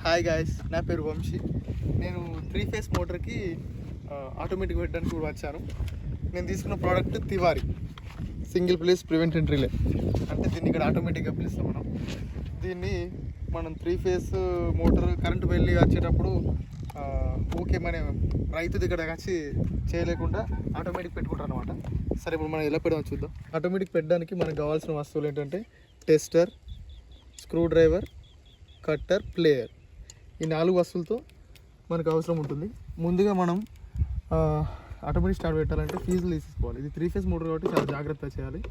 Hi guys, నా పేరు వంశీ. నేను 3 ఫేస్ మోటార్కి ఆటోమేటిక్ పెట్టడానికి కూడా వచ్చాను. నేను తీసుకున్న product Tiwari single place prevent and relay. అంటే దీన్ని ఇక్కడ ఆటోమేటిక్గా పిలుస్తాం మనం. దీన్ని మనం 3 ఫేస్ మోటార్ కరెంటు వెళ్ళి వచ్చేటప్పుడు ఓకే మన రైతు దగ్గర వచ్చి చేయలేకుండా ఆటోమేటిక్ పెట్టుకుంటారు అనమాట. సరే, ఇప్పుడు మనం ఎలా పెడదాం చూద్దాం. ఆటోమేటిక్ పెట్టడానికి మనకు కావాల్సిన వస్తువులు ఏంటంటే tester, screw driver, cutter, player. ఈ 4 వస్తువులతో మనకు అవసరం ఉంటుంది. ముందుగా మనం ఆటోమేటిక్ స్టార్ట్ పెట్టాలంటే ఫీజులు తీసుకోవాలి. ఇది 3 ఫేస్ మోటార్ కాబట్టి చాలా జాగ్రత్తగా చేయాలి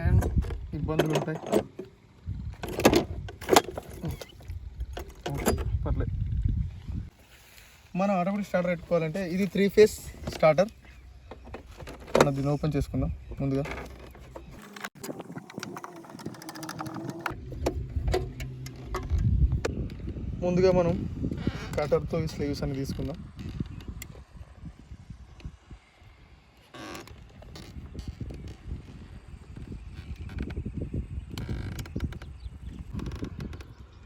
అండ్ ఇబ్బందులు ఉంటాయి. పర్లేదు. మనం ఆటోమేటిక్ స్టార్టర్ పెట్టుకోవాలంటే ఇది 3 ఫేస్ స్టార్టర్. మనం దీన్ని ఓపెన్ చేసుకుందాం. ముందుగా మనం కటర్తో ఈ స్లీవ్స్ అని తీసుకుందాం.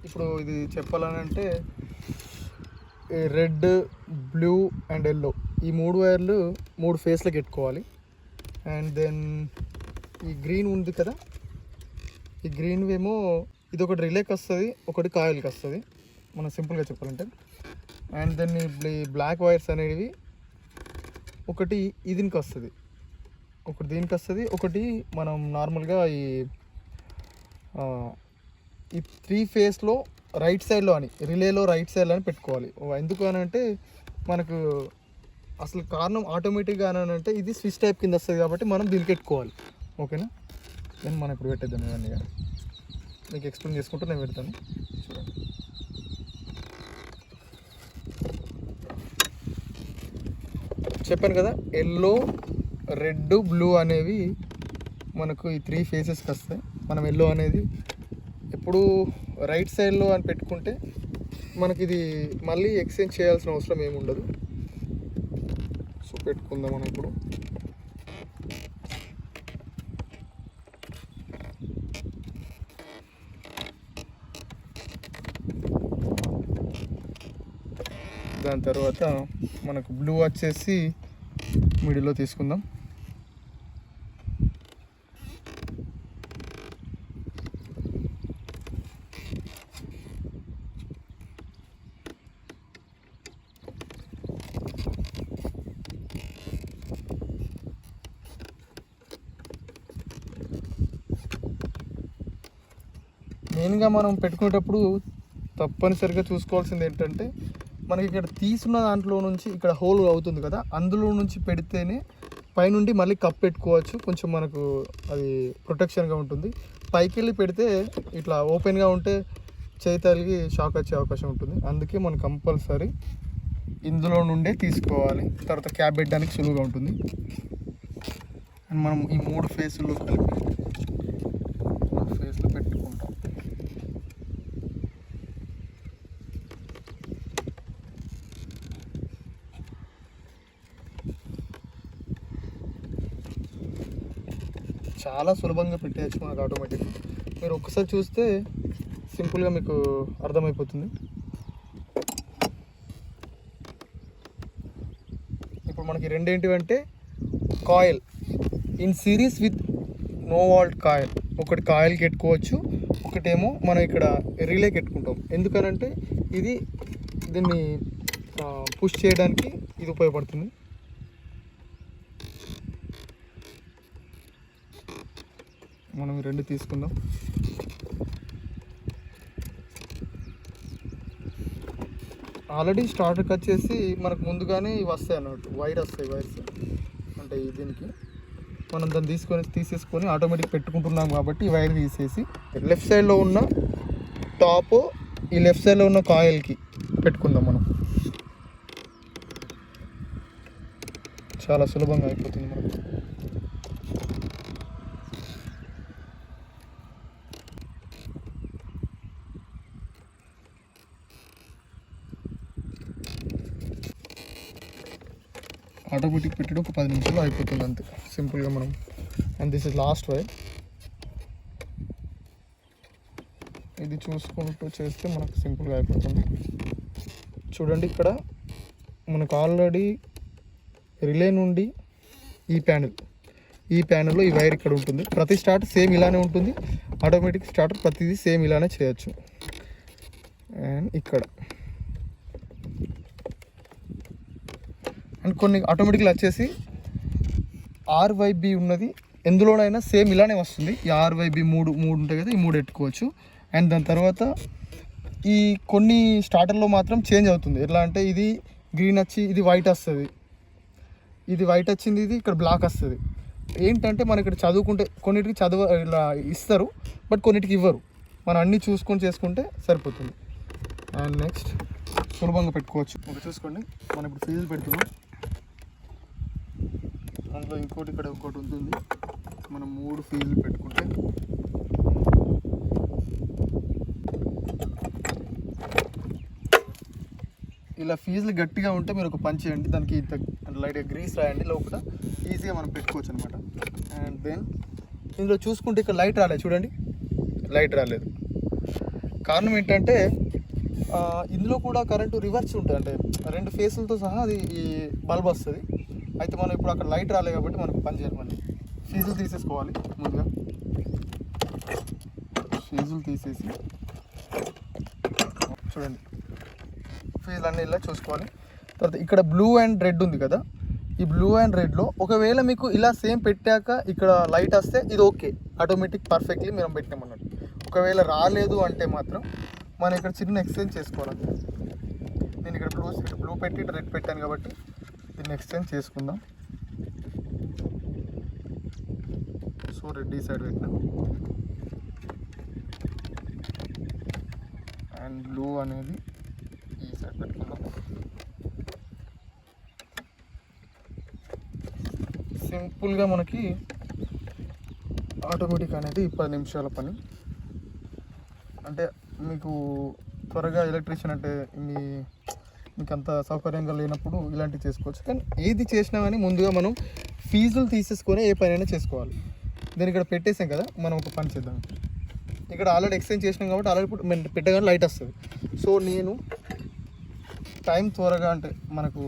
ఇప్పుడు ఇది చెప్పాలని అంటే రెడ్, బ్లూ అండ్ ఎల్లో ఈ 3 వైర్లు 3 ఫేస్లకు పెట్టుకోవాలి. అండ్ దెన్ ఈ గ్రీన్ ఉంది కదా, ఈ గ్రీన్ ఏమో ఇది ఒకటి రిలేకి వస్తుంది, ఒకటి కాయిల్కి వస్తుంది మనం సింపుల్గా చెప్పాలంటే. అండ్ దెన్ ఈ బ్లాక్ వైర్స్ అనేవి ఒకటి దీనికి వస్తుంది, ఒకటి దీనికి వస్తుంది, ఒకటి మనం నార్మల్గా ఈ 3 ఫేస్లో రైట్ సైడ్లో అని రిలేలో రైట్ సైడ్లో అని పెట్టుకోవాలి. ఎందుకు అని అంటే మనకు అసలు కారణం ఆటోమేటిక్గా అని అంటే ఇది స్విచ్ టైప్ కింద వస్తుంది కాబట్టి మనం దీనికి పెట్టుకోవాలి. ఓకేనా? దెన్ మనం ఇప్పుడు పెట్టేద్దాం. ఇవన్నీ మీకు ఎక్స్ప్లెయిన్ చేసుకుంటూ నేను పెడతాను. చూడండి, చెప్పాను కదా, ఎల్లో, రెడ్, బ్లూ అనేవి మనకు ఈ 3 ఫేసెస్కి వస్తాయి. మనం ఎల్లో అనేది ఎప్పుడు రైట్ సైడ్లో అని పెట్టుకుంటే మనకి ఇది మళ్ళీ ఎక్స్చేంజ్ చేయాల్సిన అవసరం ఏమి ఉండదు. సో పెట్టుకుందాం మనం ఇప్పుడు. దాని తర్వాత మనకు బ్లూ వచ్చేసి మిడిల్లో తీసుకుందాం. మెయిన్గా మనం పెట్టుకునేటప్పుడు తప్పనిసరిగా చూసుకోవాల్సింది ఏంటంటే మనకి ఇక్కడ తీసుకున్న దాంట్లో నుంచి ఇక్కడ హోల్ అవుతుంది కదా, అందులో నుంచి పెడితేనే పైనుండి మళ్ళీ కప్ పెట్టుకోవచ్చు. కొంచెం మనకు అది ప్రొటెక్షన్గా ఉంటుంది. పైకి వెళ్ళి పెడితే ఇట్లా ఓపెన్గా ఉంటే చేయి తగిలి షాక్ వచ్చే అవకాశం ఉంటుంది. అందుకే మనం కంపల్సరీ ఇందులో నుండే తీసుకోవాలి. తర్వాత క్యాబ్ పెట్టడానికి సులువుగా ఉంటుంది. అండ్ మనం ఈ 3 ఫేసులు కలిపి 3 ఫేస్లు పెట్టుకుంటాం. చాలా సులభంగా పెట్టేయచ్చు మనకు ఆటోమేటిక్గా. మీరు ఒక్కసారి చూస్తే సింపుల్గా మీకు అర్థమైపోతుంది. ఇప్పుడు మనకి రెండేంటివంటే coil in series with no volt coil. ఒకటి కాయిల్కి పెట్టుకోవచ్చు, ఒకటేమో మనం ఇక్కడ రిలేకి పెట్టుకుంటాం. ఎందుకనంటే ఇది దీన్ని పుష్ చేయడానికి ఇది ఉపయోగపడుతుంది. మనం 2 తీసుకుందాం. ఆల్రెడీ స్టార్టర్కి వచ్చేసి మనకు ముందుగానే ఇవి వస్తాయి అన్నట్టు, వైర్స్ అంటే దీనికి మనం దాన్ని తీసేసుకొని ఆటోమేటిక్ పెట్టుకుంటున్నాం కాబట్టి ఈ వైర్ తీసేసి లెఫ్ట్ సైడ్లో ఉన్న టాప్, ఈ లెఫ్ట్ సైడ్లో ఉన్న కాయిల్కి పెట్టుకుందాం. మనం చాలా సులభంగా అయిపోతుంది మనకు. ఆటోమేటిక్ పెట్టడం ఒక 10 నిమిషాలు అయిపోతుంది అంతే సింపుల్గా మనం. And this is last wire. ఇది చూసుకుంటూ చేస్తే మనకు సింపుల్గా అయిపోతుంది. చూడండి, ఇక్కడ మనకు ఆల్రెడీ రిలే నుండి ఈ ప్యానెల్లో ఈ వైర్ ఇక్కడ ఉంటుంది. ప్రతి స్టార్ట్ సేమ్ ఇలానే ఉంటుంది. ఆటోమేటిక్ స్టార్టర్ ప్రతిదీ సేమ్ ఇలానే చేయొచ్చు. అండ్ ఇక్కడ అండ్ కొన్ని ఆటోమేటిక్గా వచ్చేసి ఆర్వైబి ఉన్నది, ఎందులోనైనా సేమ్ ఇలానే వస్తుంది. ఈ ఆర్వైబి మూడు ఉంటాయి కదా, ఈ 3 ఎట్టుకోవచ్చు. అండ్ దాని తర్వాత ఈ కొన్ని స్టార్టర్లో మాత్రం చేంజ్ అవుతుంది. ఎట్లా అంటే ఇది గ్రీన్ వచ్చి ఇది వైట్ వస్తుంది, ఇది వైట్ వచ్చింది, ఇది ఇక్కడ బ్లాక్ వస్తుంది. ఏంటంటే మన ఇక్కడ చదువుకుంటే కొన్నిటికి ఇలా ఇస్తారు, బట్ కొన్నిటికి ఇవ్వరు. మనం అన్నీ చూసుకొని చేసుకుంటే సరిపోతుంది. అండ్ నెక్స్ట్ సులభంగా పెట్టుకోవచ్చు. ఒక చూసుకోండి, మనం ఇప్పుడు ఫీజులు పెడుతున్నాం. అందులో ఇంకోటి ఇక్కడ ఇంకోటి ఉంటుంది. మనం 3 ఫీజులు పెట్టుకుంటే ఇలా ఫీజులు గట్టిగా ఉంటే మీరు ఒక పని చేయండి, దానికి లైట్గా గ్రీస్ రాయండి, లోపల ఈజీగా మనం పెట్టుకోవచ్చు అనమాట. అండ్ దెన్ ఇందులో చూసుకుంటే ఇక్కడ లైట్ రాలేదు, చూడండి లైట్ రాలేదు. కారణం ఏంటంటే ఇందులో కూడా కరెంటు రివర్స్ ఉంటుంది, అంటే 2 ఫేసులతో సహా అది ఈ బల్బ్ వస్తుంది. అయితే మనం ఇప్పుడు అక్కడ లైట్ రాలేదు కాబట్టి మనకు పని చేయాలి. మళ్ళీ ఫీజులు తీసేసుకోవాలి. ముందుగా ఫీజులు తీసేసి చూడండి, ఫీజులు అన్నీ ఇలా చూసుకోవాలి. తర్వాత ఇక్కడ బ్లూ అండ్ రెడ్ ఉంది కదా, ఈ బ్లూ అండ్ రెడ్లో ఒకవేళ మీకు ఇలా సేమ్ పెట్టాక ఇక్కడ లైట్ వస్తే ఇది ఓకే, ఆటోమేటిక్ పర్ఫెక్ట్లీ మనం పెట్టినామన్నట్టు. ఒకవేళ రాలేదు అంటే మాత్రం మనం ఇక్కడ చిన్న ఎక్స్చేంజ్ చేసుకోవాలి. నేను ఇక్కడ బ్లూ పెట్టి రెడ్ పెట్టాను కాబట్టి దీన్ని ఎక్స్చేంజ్ చేసుకుందాం. సో రెడ్ ఈ సైడ్ పెట్టినా అండ్ బ్లూ అనేది ఈ సైడ్ పెట్టుకుందాం. సింపుల్గా మనకి ఆటోమేటిక్ అనేది 10 నిమిషాల పని. అంటే మీకు త్వరగా ఎలక్ట్రీషియన్ అంటే మీకు అంత సౌకర్యంగా లేనప్పుడు ఇలాంటివి చేసుకోవచ్చు. కానీ ఏది చేసినా కానీ ముందుగా మనం ఫీజులు తీసేసుకొని ఏ పనైనా చేసుకోవాలి. నేను ఇక్కడ పెట్టేసాం కదా, మనం ఒక పని చేద్దాం. ఇక్కడ ఆల్రెడీ ఎక్స్చేంజ్ చేసినాం కాబట్టి ఆల్రెడీ ఇప్పుడు పెట్టగానే లైట్ వస్తుంది. సో నేను టైం త్వరగా అంటే మనకు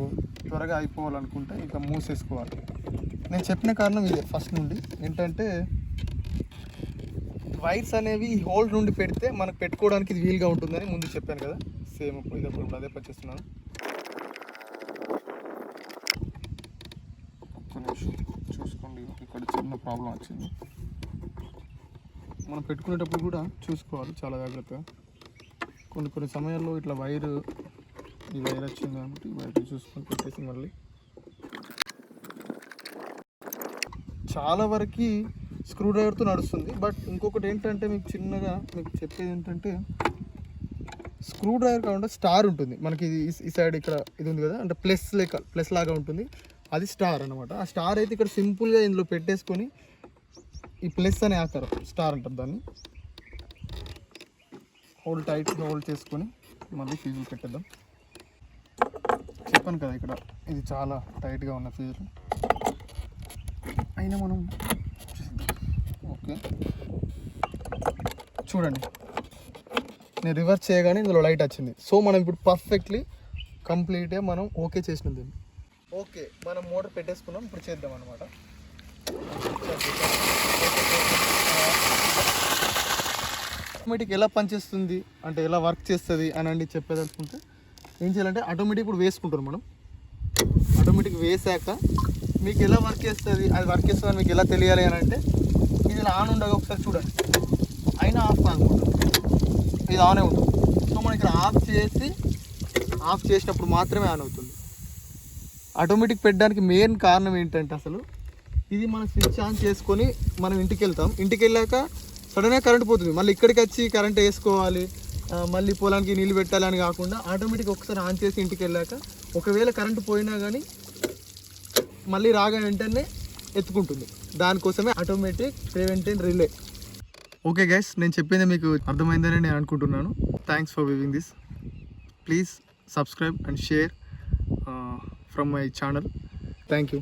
త్వరగా అయిపోవాలనుకుంటే ఇక మూసేసుకోవాలి. నేను చెప్పిన కారణం ఇదే ఫస్ట్ నుండి, ఏంటంటే వైర్స్ అనేవి ఈ హోల్డ్ నుండి పెడితే మనకు పెట్టుకోవడానికి ఇది వీలుగా ఉంటుందని ముందు చెప్పాను కదా. సేమ్ ఇప్పుడు అదే పని చేస్తున్నాను. ఒక్క నిమిషం చూసుకోండి, ఇక్కడ చిన్న ప్రాబ్లం వచ్చింది. మనం పెట్టుకునేటప్పుడు కూడా చూసుకోవాలి చాలా జాగ్రత్తగా. కొన్ని సమయాల్లో ఇట్లా ఈ వైర్ వచ్చింది కాబట్టి ఈ వైర్ చూసుకొని పెట్టేసి మళ్ళీ చాలా వరకు స్క్రూ డ్రైవర్తో నడుస్తుంది. బట్ ఇంకొకటి ఏంటంటే మీకు చిన్నగా మీకు చెప్పేది ఏంటంటే స్క్రూ డ్రైవర్ కాకుండా స్టార్ ఉంటుంది మనకి. ఈ సైడ్ ఇక్కడ ఇది ఉంది కదా, అంటే ప్లస్ లాగా ఉంటుంది, అది స్టార్ అనమాట. ఆ స్టార్ అయితే ఇక్కడ సింపుల్గా ఇందులో పెట్టేసుకొని ఈ ప్లస్ అనే ఆకారం స్టార్ అంటారు దాన్ని. టైట్గా హోల్డ్ చేసుకొని మళ్ళీ ఫీజులు పెట్టేద్దాం. చెప్పాను కదా ఇక్కడ ఇది చాలా టైట్గా ఉన్న ఫీజులు అయినా మనం ఓకే. చూడండి, నేను రివర్స్ చేయగానే ఇందులో లైట్ వచ్చింది. సో మనం ఇప్పుడు పర్ఫెక్ట్లీ కంప్లీట్గా మనం ఓకే చేసినది. ఓకే, మనం మోటార్ పెట్టేసుకున్నాం. ఇప్పుడు చేద్దాం అనమాట. ఆటోమేటిక్ ఎలా పనిచేస్తుంది అంటే ఎలా వర్క్ చేస్తుంది అని చెప్పేదనుకుంటే ఏం చేయాలంటే ఆటోమేటిక్ ఇప్పుడు వేసుకుంటారు. మనం ఆటోమేటిక్ వేసాక మీకు ఎలా వర్క్ చేస్తుంది, అది వర్క్ చేస్తుంది మీకు ఎలా తెలియాలి అని అంటే ఇది ఆన్ ఉండగా ఒకసారి చూడండి, అయినా ఆఫ్ కాకుండా ఇది ఆనే ఉంటుంది. సో మనం ఇక్కడ ఆఫ్ చేసినప్పుడు మాత్రమే ఆన్ అవుతుంది. ఆటోమేటిక్ పెట్టడానికి మెయిన్ కారణం ఏంటంటే అసలు ఇది మనం స్విచ్ ఆన్ చేసుకొని మనం ఇంటికి వెళ్తాం. ఇంటికి వెళ్ళాక సడన్గా కరెంట్ పోతుంది, మళ్ళీ ఇక్కడికి వచ్చి కరెంట్ వేసుకోవాలి, మళ్ళీ పొలానికి నీళ్ళు పెట్టాలి అని కాకుండా ఆటోమేటిక్ ఒకసారి ఆన్ చేసి ఇంటికి వెళ్ళాక ఒకవేళ కరెంటు పోయినా కానీ మళ్ళీ రాగా వెంటనే ఎత్తుకుంటుంది. దానికోసమే automatic preventive relay. Okay guys, నేను చెప్పింది మీకు అర్థమైందని నేను అనుకుంటున్నాను. Thanks for viewing this. Please subscribe and share from my channel. Thank you.